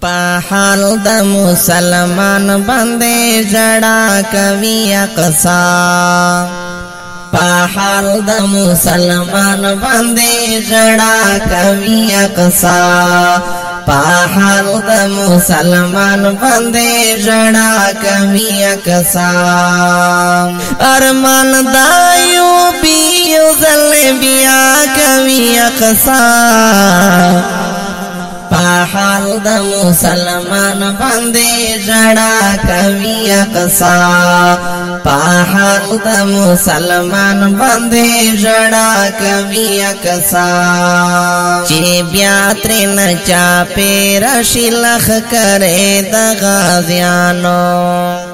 پحال د مسلمان باندې جڑا کوي اقصا پحال د مسلمان باندې جڑا کوي اقصا پحال د مسلمان باندې جڑا کوي اقصا ارمان دایو بیو زل بیا کوي اقصا پحال د مسلمان باندې جڑا کوي اقصا پحال د مسلمان باندې جڑا کوي اقصا چې بیا تر نه چا پیر شلخ کرے د غازیانو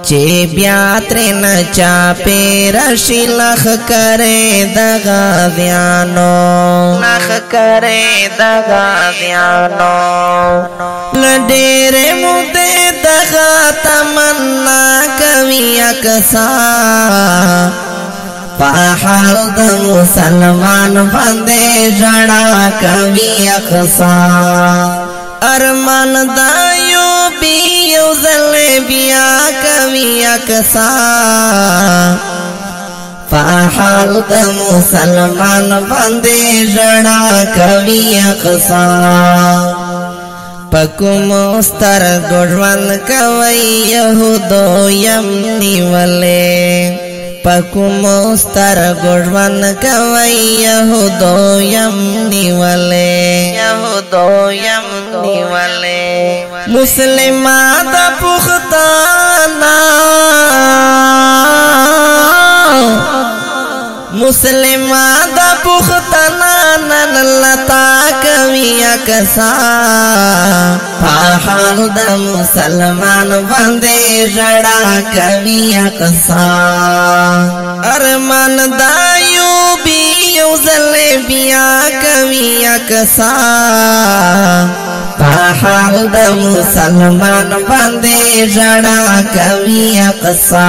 چې بیا تر نه چا پیر شلخ کرے د غازیانو لخ کرے د غازیانو لډېر مودې دغه تمنا کوي اقصا پحال د مسلمان باندې جڑا کوي اقصا ارمان دایو بیو زل بیا کوي اقصا پحال د مسلمان باندې جڑا کوي اقصا پکم استر گوڑوان کوي یهودو یم نیولے پکم استر گوڑوان کوي یهودو یم نیولے یهودو یم نیولے مسلمان د پختانا مسلمان د پختانا نن لتا کوي اقصا پحال د مسلمان باندې جڑا کوي اقصا ارمان دایو بیو زل بیا کوي اقصا پحال د مسلمان باندې جڑا کوي اقصا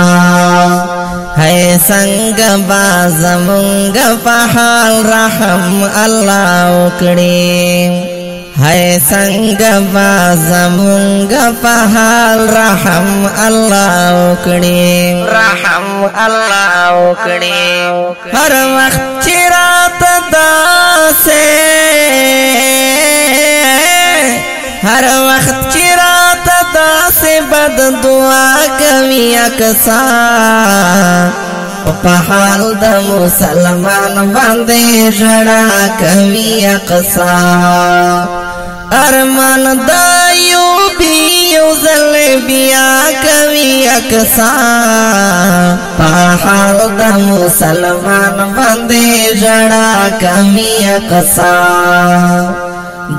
ہے سنگ باز منگ پحال رحم اللہ اکڑی ہے سنگ باز منگ پحال رحم اللہ اکڑی رحم اللہ اکڑی ہر وقت چرات دا سے ہر وقت چرات دا سے بد دعا کوي اقصا پحال د مسلمان باندې جڑا کوي اقصا ارمان دایو بیو زل بیا کوي اقصا پحال د مسلمان باندې جڑا کوي اقصا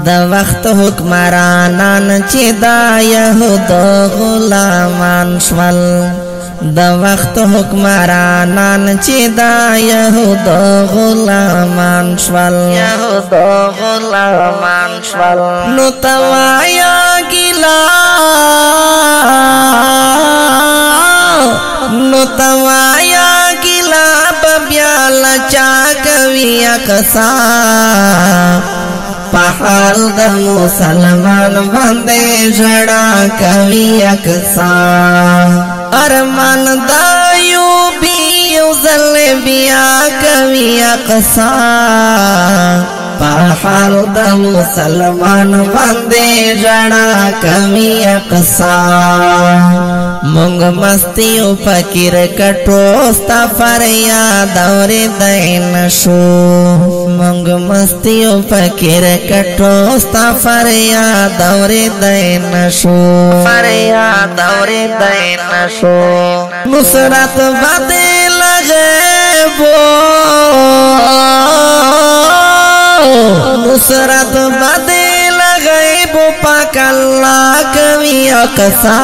د وخت حکمرانان چې دا یهودو غلامان شول د وخت حکمرانان چې دا یهودو غلامان شول یهودو غلامان شول نو توایا ګیلا نو توایا ګیلا بیا لچا کوي اقصا پحال د مسلمان باندې جڑا کوي اقصا ارمان دایو بیو زل بیا کوي اقصا پحال د مسلمان باندې جڑا کوي اقصا مونږ مستیو فقیر کټو ستا فریاد اورېدای نشو مونږ مستیو فقیر کټو ستا فریاد اورېدای نشو فریاد اورېدای نشو نصرت باندې لغیبو نصرت باندې لغیبو پاک الله کوي اقصا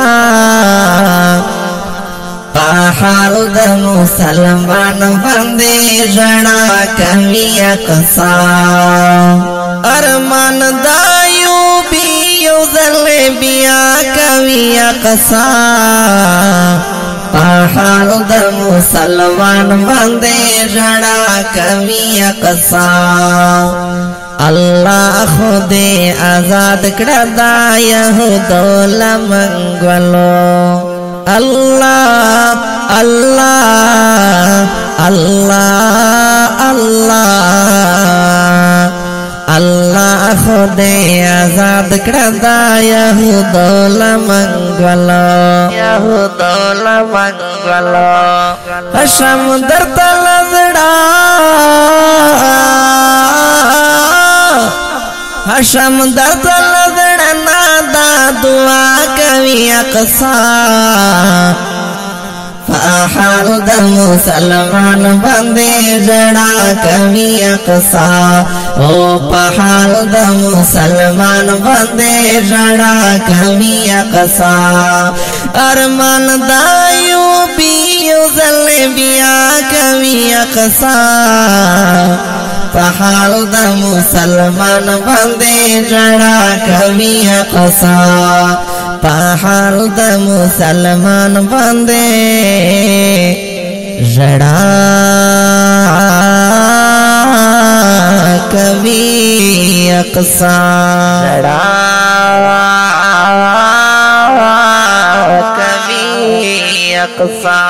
پحال د مسلمان باندې جڑا کوي اقصا ارمان دایو بیو زل بیا کوي اقصا پحال د مسلمان باندې جڑا کوي اقصا الله خدای آزاد کړه دا يهودو لمنګولو الله الله الله الله الله خدای آزاد کړه دا يهودو لمنګولو هشم درته لزړه هشم درته لزړه دا دعا کوي اقصا فحال د مسلمان باندې جڑا کوي اقصا او فحال د مسلمان باندې جڑا کوي اقصا ارمان دایو بیو زل بیا کوي اقصا فحال د مسلمان باندې جڑا کوي اقصا فحال د مسلمان باندې جڑا کوي اقصا جڑا کوي اقصا